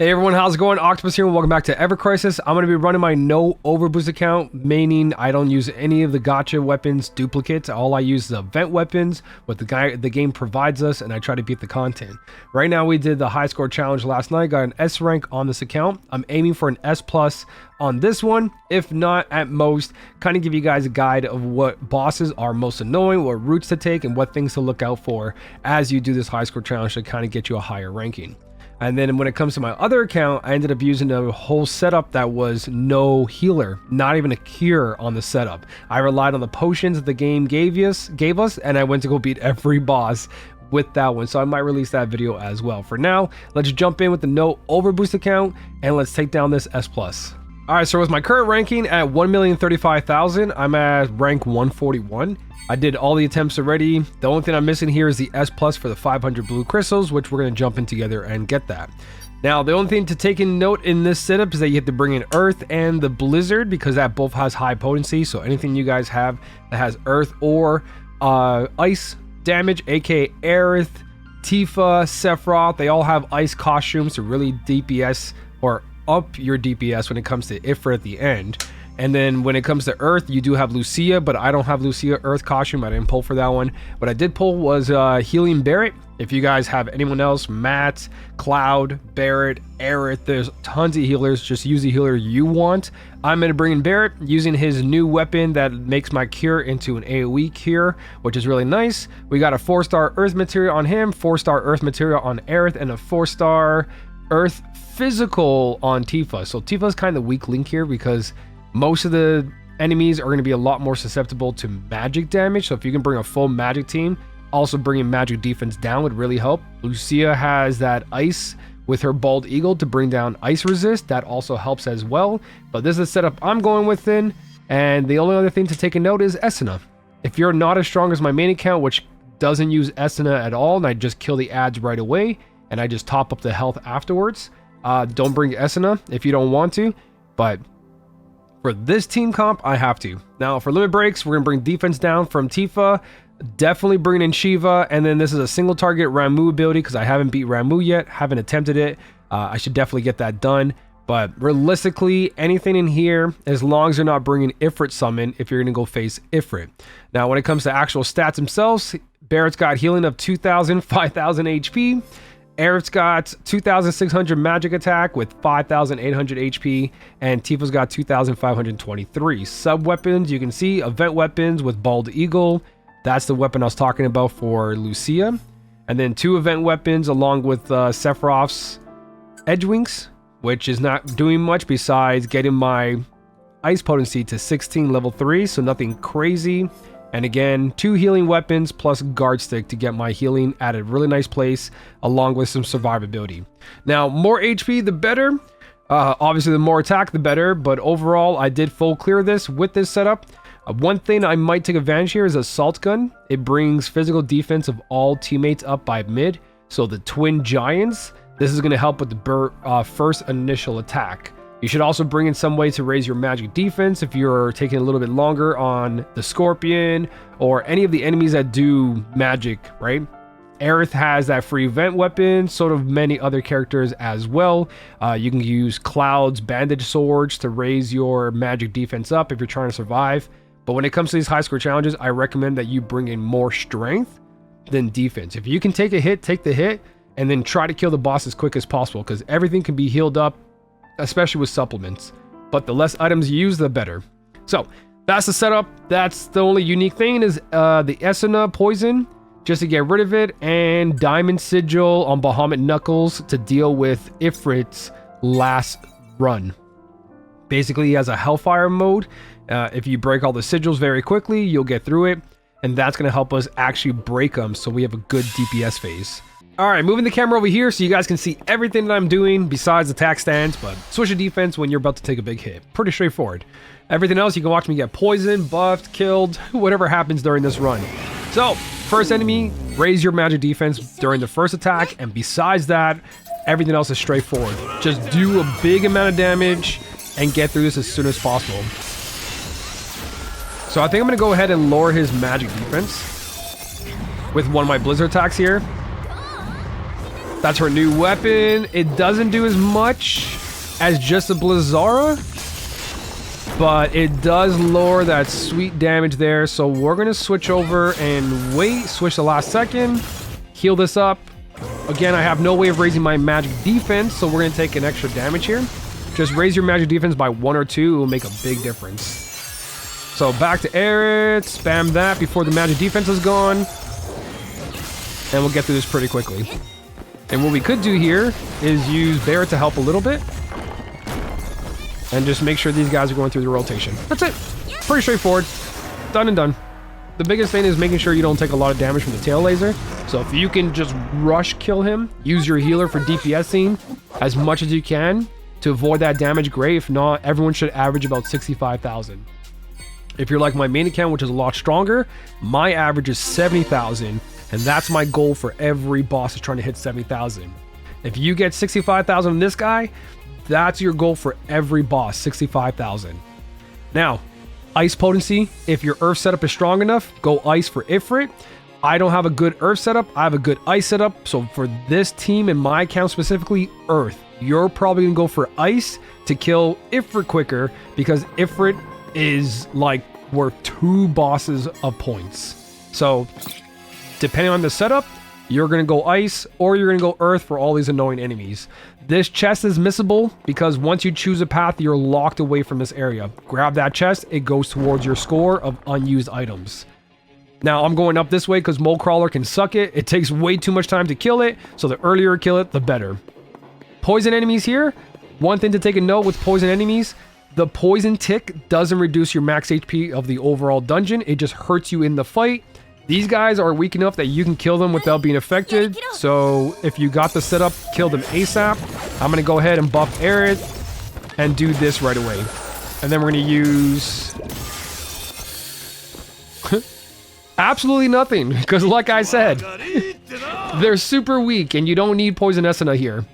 Hey everyone, how's it going? Octopus here and welcome back to Evercrisis. I'm going to be running my no overboost account, meaning I don't use any of the gotcha weapons duplicates. All I use is the event weapons, what the game provides us, and I try to beat the content. Right now we did the high score challenge last night, got an S rank on this account. I'm aiming for an S plus on this one, if not at most, kind of give you guys a guide of what bosses are most annoying, what routes to take, and what things to look out for as you do this high score challenge to kind of get you a higher ranking. And then when it comes to my other account, I ended up using a whole setup that was no healer, not even a cure on the setup. I relied on the potions that the game gave us, and I went to go beat every boss with that one. So I might release that video as well. For now, let's jump in with the no overboost account and let's take down this S+. All right, so with my current ranking at 1,035,000, I'm at rank 141. I did all the attempts already. The only thing I'm missing here is the S+ for the 500 blue crystals, which we're going to jump in together and get that. Now, the only thing to take in note in this setup is that you have to bring in Earth and the Blizzard because that both has high potency. So anything you guys have that has Earth or Ice damage, aka Aerith, Tifa, Sephiroth, they all have Ice costumes to really DPS or up your DPS when it comes to Ifrit at the end. And then when it comes to Earth, you do have Lucia, but I don't have Lucia Earth costume. I didn't pull for that one. What I did pull was Healing Barret. If you guys have anyone else, Matt, Cloud, Barret, Aerith, there's tons of healers. Just use the healer you want. I'm going to bring in Barret using his new weapon that makes my cure into an AoE cure, which is really nice. We got a 4-star Earth material on him, 4-star Earth material on Aerith, and a 4-star Earth physical on Tifa. So Tifa's kind of the weak link here because most of the enemies are going to be a lot more susceptible to magic damage. So if you can bring a full magic team, also bringing magic defense down would really help. Lucia has that ice with her bald eagle to bring down ice resist. That also helps as well. But this is the setup I'm going within. And the only other thing to take a note is Esuna. If you're not as strong as my main account, which doesn't use Esuna at all, and I just kill the ads right away, and I just top up the health afterwards, don't bring Esuna if you don't want to. But for this team comp, I have to. Now, for limit breaks, we're going to bring defense down from Tifa. Definitely bring in Shiva. And then this is a single target Ramu ability because I haven't beat Ramu yet. Haven't attempted it. I should definitely get that done. But realistically, anything in here, as long as you're not bringing Ifrit summon if you're going to go face Ifrit. Now, when it comes to actual stats themselves, Barrett's got healing of 2,000, 5,000 HP. Aerith's got 2,600 magic attack with 5,800 HP, and Tifa's got 2,523. Sub weapons, you can see event weapons with Bald Eagle. That's the weapon I was talking about for Lucia. And then 2 event weapons along with Sephiroth's Edgewings, which is not doing much besides getting my ice potency to 16 level 3, so nothing crazy. And again, 2 healing weapons plus guard stick to get my healing at a really nice place, along with some survivability. Now, more HP, the better. Obviously, the more attack, the better. But overall, I did full clear this with this setup. One thing I might take advantage here is Assault Gun. It brings physical defense of all teammates up by mid. So the Twin Giants, this is going to help with the first initial attack. You should also bring in some way to raise your magic defense if you're taking a little bit longer on the Scorpion or any of the enemies that do magic, right? Aerith has that free event weapon, sort of many other characters as well. You can use Cloud's bandage swords to raise your magic defense up if you're trying to survive. But when it comes to these high score challenges, I recommend that you bring in more strength than defense. If you can take a hit, take the hit, and then try to kill the boss as quick as possible because everything can be healed up, especially with supplements, but the less items you use, the better. So that's the setup. That's the only unique thing is the Esuna poison just to get rid of it, and Diamond Sigil on Bahamut Knuckles to deal with Ifrit's last run. Basically, he has a Hellfire mode. If you break all the sigils very quickly, you'll get through it, and that's going to help us actually break them so we have a good DPS phase. All right, moving the camera over here so you guys can see everything that I'm doing besides attack stance, but switch to defense when you're about to take a big hit. Pretty straightforward. Everything else, you can watch me get poisoned, buffed, killed, whatever happens during this run. So, first enemy, raise your magic defense during the first attack, and besides that, everything else is straightforward. Just do a big amount of damage and get through this as soon as possible. So I think I'm going to go ahead and lower his magic defense with one of my blizzard attacks here. That's her new weapon. It doesn't do as much as just a Blizzara, but it does lower that sweet damage there. So we're gonna switch over and wait, switch the last second, heal this up. Again, I have no way of raising my magic defense, so we're gonna take an extra damage here. Just raise your magic defense by 1 or 2, it will make a big difference. So back to Aerith, spam that before the magic defense is gone. And we'll get through this pretty quickly. And what we could do here is use Barret to help a little bit. And just make sure these guys are going through the rotation. That's it. Pretty straightforward. Done and done. The biggest thing is making sure you don't take a lot of damage from the tail laser. So if you can just rush kill him, use your healer for DPSing as much as you can to avoid that damage, great. If not, everyone should average about 65,000. If you're like my main account, which is a lot stronger, my average is 70,000. And that's my goal for every boss is trying to hit 70,000. If you get 65,000 on this guy, that's your goal for every boss, 65,000. Now, ice potency, if your earth setup is strong enough, go ice for Ifrit. I don't have a good earth setup, I have a good ice setup. So for this team and my account specifically, earth. You're probably gonna go for ice to kill Ifrit quicker because Ifrit is like worth 2 bosses of points. So depending on the setup, you're gonna go ice or you're gonna go earth for all these annoying enemies. This chest is missable because once you choose a path, you're locked away from this area. Grab that chest, it goes towards your score of unused items. Now I'm going up this way because Mole Crawler can suck it. It takes way too much time to kill it, so the earlier you kill it, the better. Poison enemies here. One thing to take a note with poison enemies, the poison tick doesn't reduce your max HP of the overall dungeon. It just hurts you in the fight. These guys are weak enough that you can kill them without being affected. So if you got the setup, kill them ASAP. I'm going to go ahead and buff Aerith and do this right away. And then we're going to use absolutely nothing. Because like I said, they're super weak and you don't need Poison Esuna here.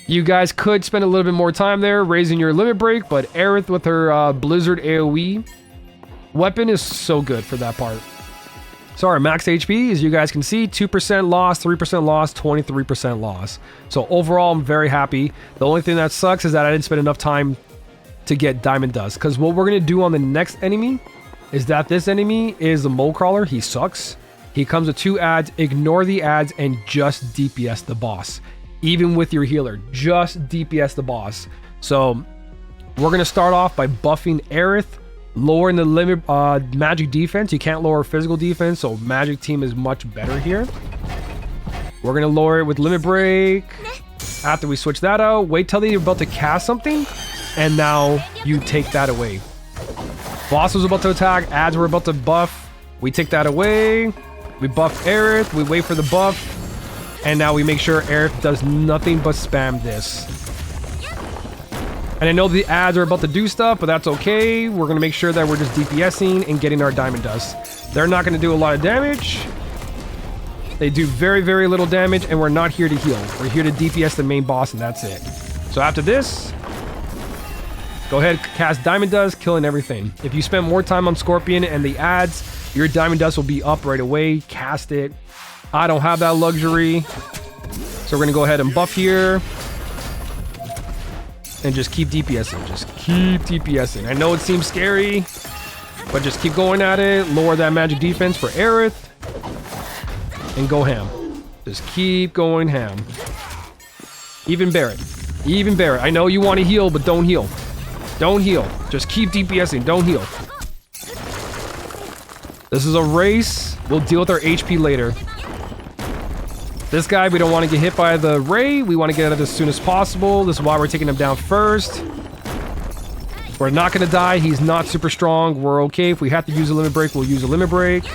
You guys could spend a little bit more time there raising your limit break, but Aerith with her Blizzard AoE weapon is so good for that part. So our max HP, as you guys can see, 2% loss, 3% loss, 23% loss. So overall, I'm very happy. The only thing that sucks is that I didn't spend enough time to get Diamond Dust. Because what we're going to do on the next enemy is that this enemy is the Mole Crawler. He sucks. He comes with 2 ads. Ignore the ads and just DPS the boss. Even with your healer, just DPS the boss. So we're going to start off by buffing Aerith. Lowering the limit magic defense. You can't lower physical defense, so magic team is much better here. We're gonna lower it with limit break. After we switch that out, wait till they're about to cast something, and now you take that away. Boss was about to attack, ads were about to buff. We take that away. We buff Aerith, we wait for the buff, and now we make sure Aerith does nothing but spam this. And I know the ads are about to do stuff, but that's okay. We're going to make sure that we're just DPSing and getting our Diamond Dust. They're not going to do a lot of damage. They do very, very little damage, and we're not here to heal. We're here to DPS the main boss, and that's it. So after this, go ahead, cast Diamond Dust, killing everything. If you spend more time on Scorpion and the ads, your Diamond Dust will be up right away. Cast it. I don't have that luxury. So we're going to go ahead and buff here. And just keep DPSing. Just keep DPSing. I know it seems scary, but just keep going at it. Lower that magic defense for Aerith. And go ham. Just keep going ham. Even Barret. Even Barret. I know you want to heal, but don't heal. Don't heal. Just keep DPSing. Don't heal. This is a race. We'll deal with our HP later. This guy, we don't want to get hit by the ray. We want to get it as soon as possible. This is why we're taking him down first. We're not going to die. He's not super strong. We're okay. If we have to use a limit break, we'll use a limit break.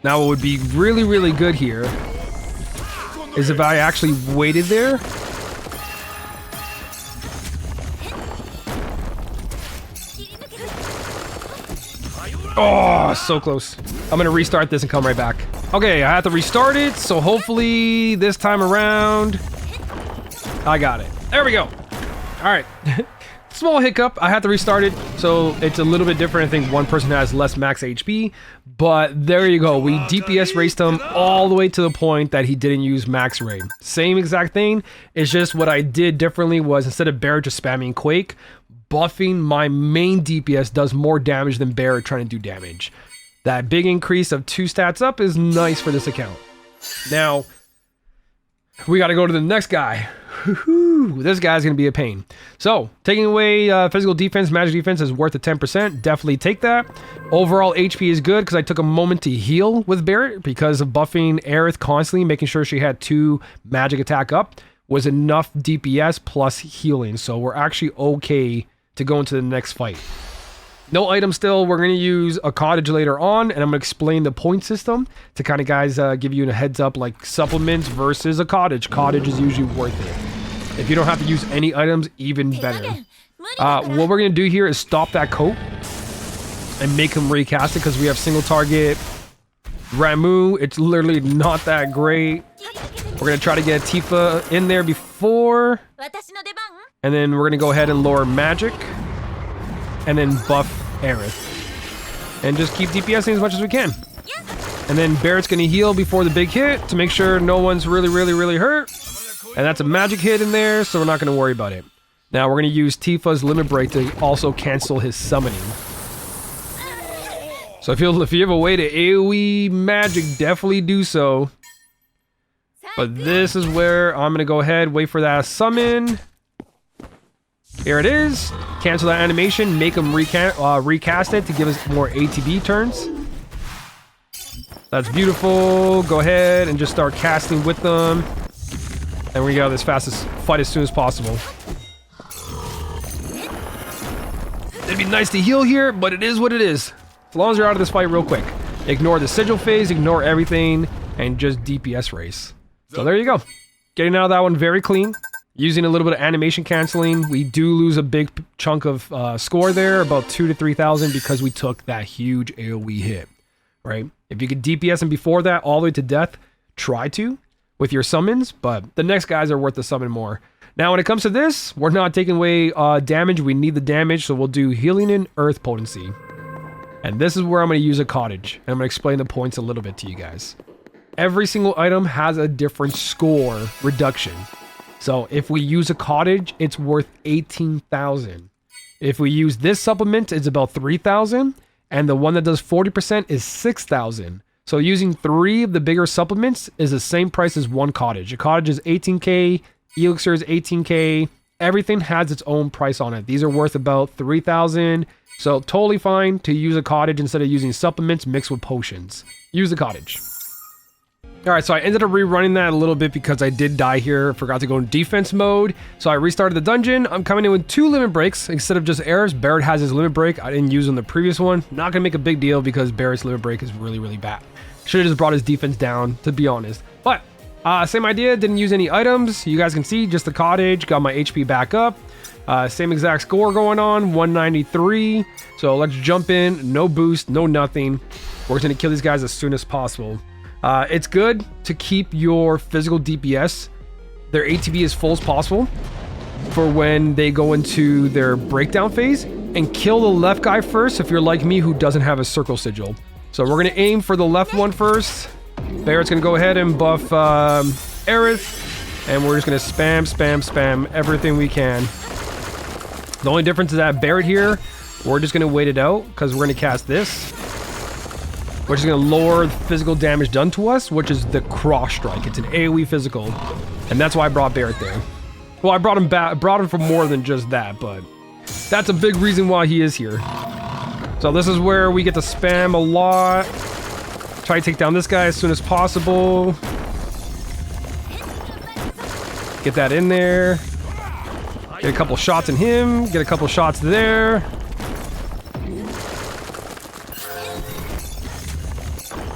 Now, what would be really, really good here is if I actually waited there. Oh, so close. I'm gonna restart this and come right back. Okay, I have to restart it, so hopefully this time around I got it. There we go. All right. Small hiccup, I had to restart it, so it's a little bit different. I think one person has less max HP, but there you go. We DPS raced him all the way to the point that he didn't use max ray. Same exact thing, it's just what I did differently was instead of Barret just spamming Quake, buffing my main DPS does more damage than Barret trying to do damage. That big increase of 2 stats up is nice for this account. Now, we gotta go to the next guy. This guy's gonna be a pain. So, taking away physical defense, magic defense is worth a 10%. Definitely take that. Overall HP is good because I took a moment to heal with Barret because of buffing Aerith constantly, making sure she had 2 magic attack up was enough DPS plus healing. So we're actually okay to go into the next fight. No item still. We're going to use a cottage later on, and I'm going to explain the point system to kind of guys give you a heads up, like supplements versus a cottage. Cottage is usually worth it. If you don't have to use any items, even better. What we're going to do here is stop that coat and make him recast it because we have single target Ramu. It's literally not that great. We're going to try to get Tifa in there before, and then we're going to go ahead and lower magic. And then buff Aerith. And just keep DPSing as much as we can. And then Barret's gonna heal before the big hit to make sure no one's really hurt. And that's a magic hit in there, so we're not gonna worry about it. Now we're gonna use Tifa's limit break to also cancel his summoning. So if you have a way to AoE magic, definitely do so. But this is where I'm gonna go ahead, wait for that summon. Here it is. Cancel that animation, make them recast it to give us more ATB turns. That's beautiful. Go ahead and just start casting with them. And we got this fastest fight as soon as possible. It'd be nice to heal here, but it is what it is. As long as you're out of this fight real quick. Ignore the sigil phase, ignore everything, and just DPS race. So there you go. Getting out of that one very clean. Using a little bit of animation canceling, we do lose a big chunk of score there, about 2,000 to 3,000 because we took that huge AoE hit, right? If you could DPS him before that all the way to death, try to with your summons, but the next guys are worth the summon more. Now, when it comes to this, we're not taking away damage. We need the damage, so we'll do healing and earth potency. And this is where I'm going to use a cottage, and I'm going to explain the points a little bit to you guys. Every single item has a different score reduction. So if we use a cottage, it's worth 18,000. If we use this supplement, it's about 3,000. And the one that does 40% is 6,000. So using 3 of the bigger supplements is the same price as one cottage. A cottage is 18K, Elixir is 18K. Everything has its own price on it. These are worth about 3,000. So totally fine to use a cottage instead of using supplements mixed with potions. Use the cottage. Alright, so I ended up rerunning that a little bit because I did die here. Forgot to go in defense mode. So I restarted the dungeon. I'm coming in with 2 limit breaks instead of just Aerith's. Barret has his limit break. I didn't use on the previous one. Not going to make a big deal because Barret's limit break is really bad. Should have just brought his defense down, to be honest. But, same idea. Didn't use any items. You guys can see just the cottage. Got my HP back up. Same exact score going on. 193. So let's jump in. No boost. No nothing. We're just going to kill these guys as soon as possible. It's good to keep your physical DPS, their ATB as full as possible for when they go into their breakdown phase, and kill the left guy first if you're like me who doesn't have a circle sigil. So we're going to aim for the left one first. Barret's going to go ahead and buff Aerith, and we're just going to spam everything we can. The only difference is that Barret here, we're just going to wait it out because we're going to cast this, which is going to lower the physical damage done to us, which is the cross strike. It's an AoE physical, and that's why I brought Barret there. Well, I brought him back, brought him for more than just that, but that's a big reason why he is here. So this is where we get to spam a lot. Try to take down this guy as soon as possible. Get that in there. Get a couple shots in him. Get a couple shots there.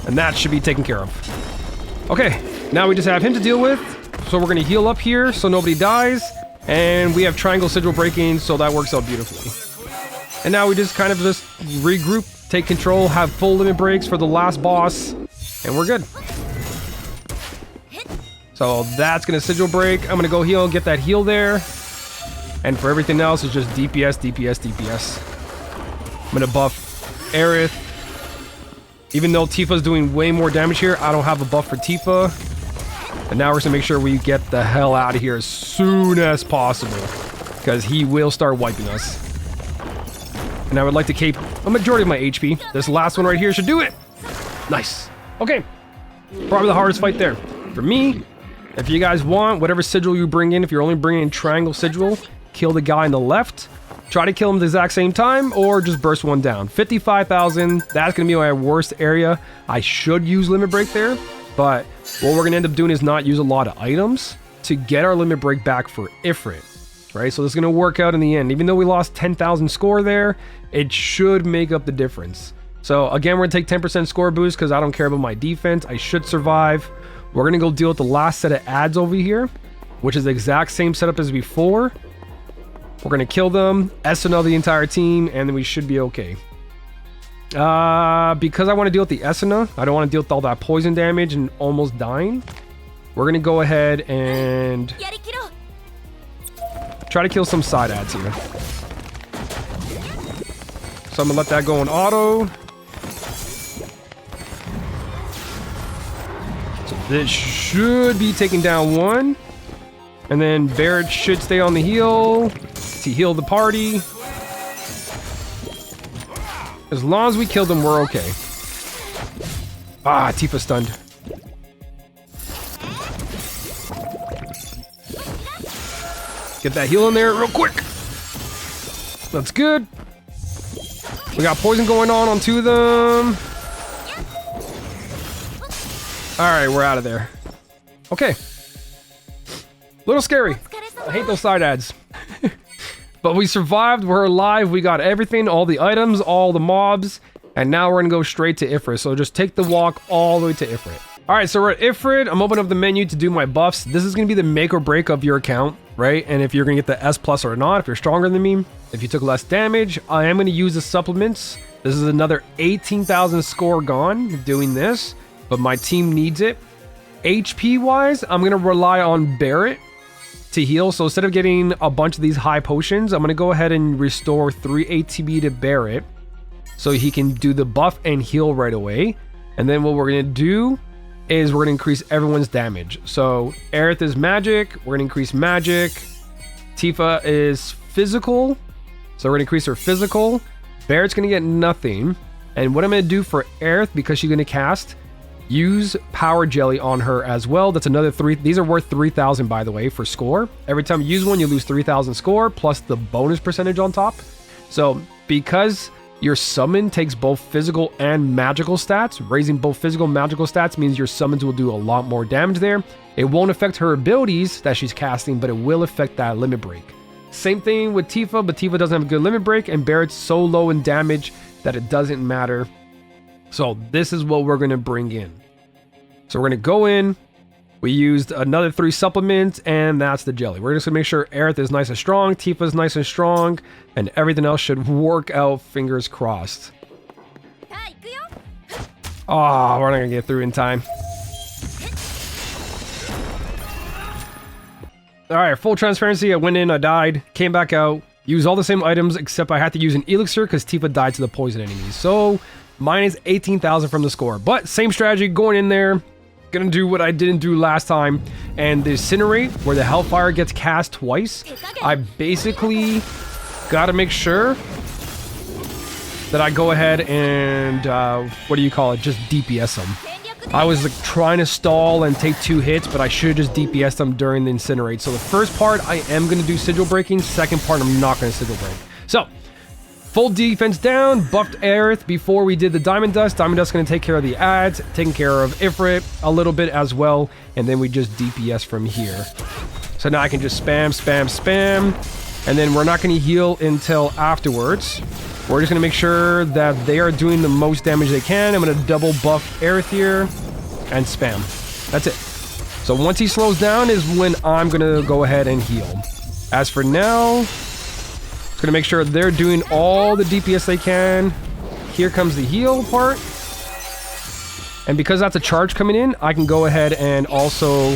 And that should be taken care of. Okay, now we just have him to deal with. So we're going to heal up here so nobody dies. And we have triangle sigil breaking, so that works out beautifully. And now we just kind of just regroup, take control, have full limit breaks for the last boss, and we're good. So that's going to sigil break. I'm going to go heal, get that heal there. And for everything else, it's just DPS, DPS, DPS. I'm gonna buff Aerith. Even though Tifa's doing way more damage here, I don't have a buff for Tifa. And now we're just gonna make sure we get the hell out of here as soon as possible, because he will start wiping us. And I would like to keep a majority of my HP. This last one right here should do it. Nice. Okay. Probably the hardest fight there. For me, if you guys want, whatever sigil you bring in, if you're only bringing in triangle sigil, kill the guy on the left. Try to kill him at the exact same time, or just burst one down. 55,000, that's going to be my worst area. I should use limit break there, but what we're going to end up doing is not use a lot of items to get our limit break back for Ifrit. Right, so this is going to work out in the end. Even though we lost 10,000 score there, it should make up the difference. So again, we're going to take 10% score boost because I don't care about my defense. I should survive. We're going to go deal with the last set of ads over here, which is the exact same setup as before. We're going to kill them, SNL the entire team, and then we should be okay. Because I want to deal with the Esuna, I don't want to deal with all that poison damage and almost dying. We're going to go ahead and try to kill some side ads here. So I'm gonna let that go on auto. So this should be taking down one. And then Barrett should stay on the heal to heal the party. As long as we kill them, we're okay. Ah, Tifa stunned. Get that heal in there real quick. That's good. We got poison going on two of them. Alright, we're out of there. Okay. Little scary. I hate those side ads. But we survived, we're alive, we got everything, all the items, all the mobs, and now we're gonna go straight to Ifrit. So just take the walk all the way to Ifrit. Alright, so we're at Ifrit. I'm opening up the menu to do my buffs. This is gonna be the make or break of your account, right? And if you're gonna get the S plus or not, if you're stronger than me, if you took less damage, I am gonna use the supplements. This is another 18,000 score gone doing this, but my team needs it. HP wise, I'm gonna rely on Barrett to heal. So instead of getting a bunch of these high potions, I'm gonna go ahead and restore 3 ATB to Barrett so he can do the buff and heal right away. And then what we're gonna do is we're gonna increase everyone's damage. So Aerith is magic, we're gonna increase magic. Tifa is physical, so we're gonna increase her physical. Barrett's gonna get nothing. And what I'm gonna do for Aerith, because she's gonna cast, use power jelly on her as well. That's another 3. These are worth 3,000 by the way for score. Every time you use one, you lose 3,000 score plus the bonus percentage on top. So because your summon takes both physical and magical stats, raising both physical and magical stats means your summons will do a lot more damage there. It won't affect her abilities that she's casting, but it will affect that limit break. Same thing with Tifa, but Tifa doesn't have a good limit break, and Barrett's so low in damage that it doesn't matter. So this is what we're going to bring in. So we're going to go in. We used another 3 supplements, and that's the jelly. We're just going to make sure Aerith is nice and strong, Tifa is nice and strong, and everything else should work out, fingers crossed. Oh, we're not going to get through in time. Alright, full transparency. I went in, I died, came back out, used all the same items, except I had to use an elixir because Tifa died to the poison enemies. So minus 18,000 from the score. But same strategy, going in there, gonna do what I didn't do last time, and the incinerate, where the hellfire gets cast twice. I basically gotta make sure that I go ahead and what do you call it, just DPS them. I was like trying to stall and take 2 hits, but I should have just DPS them during the incinerate. So the first part I am gonna do sigil breaking, second part I'm not gonna sigil break. So full defense down, buffed Aerith before we did the Diamond Dust. Diamond Dust going to take care of the ads, taking care of Ifrit a little bit as well, and then we just DPS from here. So now I can just spam, spam, spam, and then we're not going to heal until afterwards. We're just going to make sure that they are doing the most damage they can. I'm going to double buff Aerith here and spam. That's it. So once he slows down is when I'm going to go ahead and heal. As for now, gonna make sure they're doing all the DPS they can. Here comes the heal part. And because that's a charge coming in, I can go ahead and also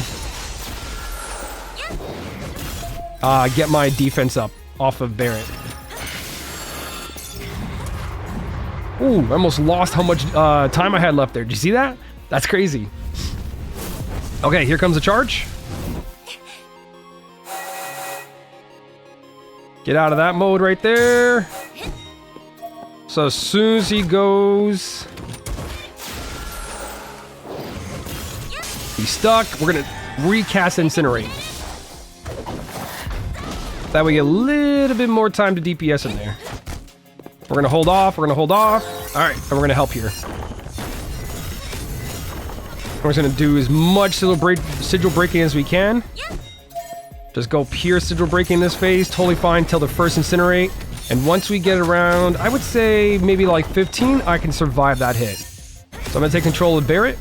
get my defense up. off of Barret. Ooh, I almost lost how much time I had left there. Did you see that? That's crazy. Okay, here comes the charge. Get out of that mode right there. So as soon as he goes... He's stuck. We're going to recast Incinerate. That way we get a little bit more time to DPS in there. We're going to hold off. We're going to hold off. All right, and we're going to help here. We're just going to do as much sigil breaking as we can. Just go pure sigil breaking in this phase. Totally fine till the first Incinerate. And once we get around, I would say maybe like 15, I can survive that hit. So I'm going to take control of Barret.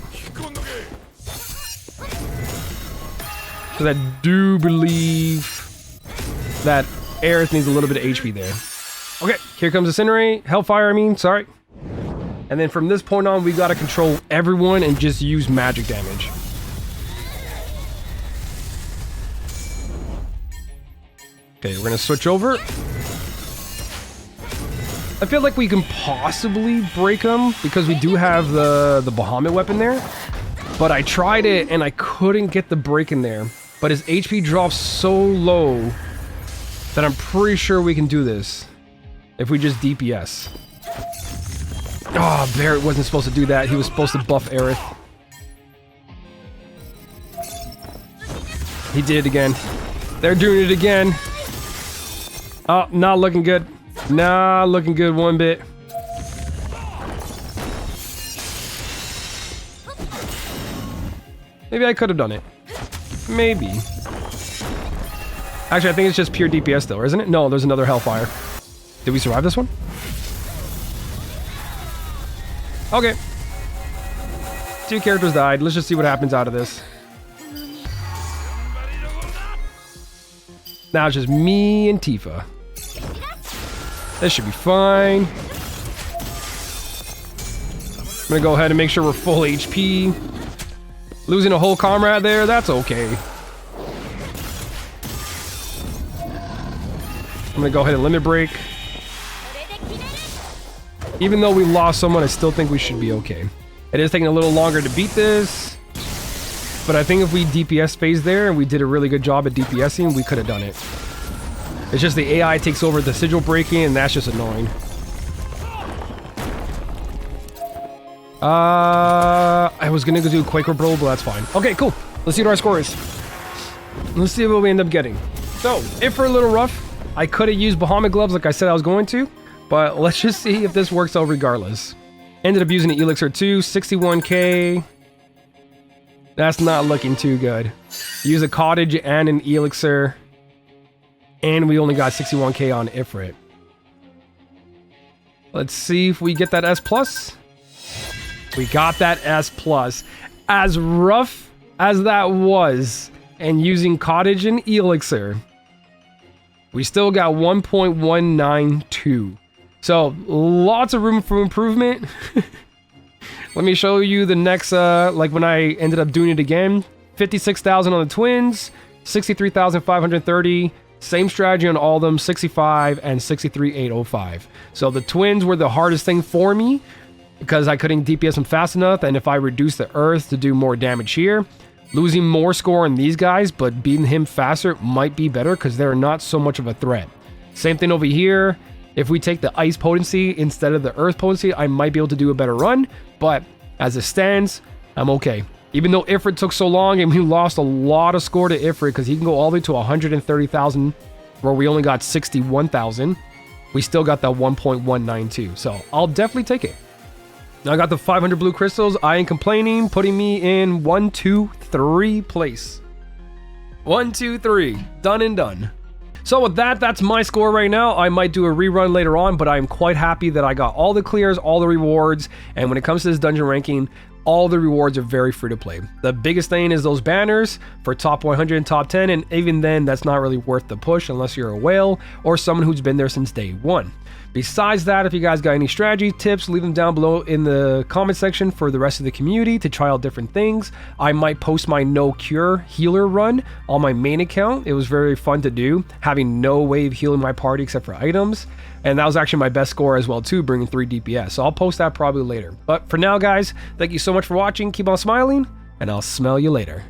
Because I do believe that Aerith needs a little bit of HP there. Okay, here comes Incinerate. Hellfire, I mean, sorry. And then from this point on, we got to control everyone and just use magic damage. Okay, we're going to switch over. I feel like we can possibly break them because we do have the Bahamut weapon there. But I tried it and I couldn't get the break in there. But his HP drops so low that I'm pretty sure we can do this if we just DPS. Oh, Barret wasn't supposed to do that. He was supposed to buff Aerith. He did it again. They're doing it again. Oh, not looking good. Not looking good one bit. Maybe I could have done it. Maybe. Actually, I think it's just pure DPS though, isn't it? No, there's another Hellfire. Did we survive this one? Okay. 2 characters died. Let's just see what happens out of this. Now it's just me and Tifa. This should be fine. I'm gonna go ahead and make sure we're full HP. Losing a whole comrade there, that's okay. I'm gonna go ahead and limit break. Even though we lost someone, I still think we should be okay. It is taking a little longer to beat this, but I think if we DPS phase there and we did a really good job at DPSing, we could have done it. It's just the AI takes over the sigil breaking, and that's just annoying. I was gonna go do Quaker Bro, but that's fine. Okay, cool. Let's see what our score is. Let's see what we end up getting. So, if we're a little rough, I could have used Bahamut gloves like I said I was going to, but let's just see if this works out regardless. Ended up using an Elixir too, 61k. That's not looking too good. Use a Cottage and an Elixir, and we only got 61k on Ifrit. Let's see if we get that S+. We got that S+. As rough as that was, and using Cottage and Elixir, we still got 1.192. So, lots of room for improvement. Let me show you the next, like when I ended up doing it again. 56,000 on the twins, 63,530. Same strategy on all of them, 65 and 63,805. So the twins were the hardest thing for me because I couldn't DPS them fast enough. And if I reduce the earth to do more damage here, losing more score on these guys, but beating him faster might be better because they're not so much of a threat. Same thing over here. If we take the ice potency instead of the earth potency, I might be able to do a better run. But as it stands, I'm okay. Even though Ifrit took so long and we lost a lot of score to Ifrit because he can go all the way to 130,000 where we only got 61,000. We still got that 1.192. So I'll definitely take it. Now I got the 500 blue crystals. I ain't complaining, putting me in 1, 2, 3 place. 1, 2, 3. Done and done. So with that, that's my score right now. I might do a rerun later on, but I'm quite happy that I got all the clears, all the rewards. And when it comes to this dungeon ranking, all the rewards are very free to play. The biggest thing is those banners for top 100 and top 10, and even then that's not really worth the push unless you're a whale or someone who's been there since day one. Besides that, if you guys got any strategy tips, leave them down below in the comment section for the rest of the community to try out different things. I might post my no cure healer run on my main account. It was very fun to do, having no way of healing my party except for items. And that was actually my best score as well too, bringing 3 DPS. So I'll post that probably later. But for now guys, thank you so much for watching. Keep on smiling, and I'll smell you later.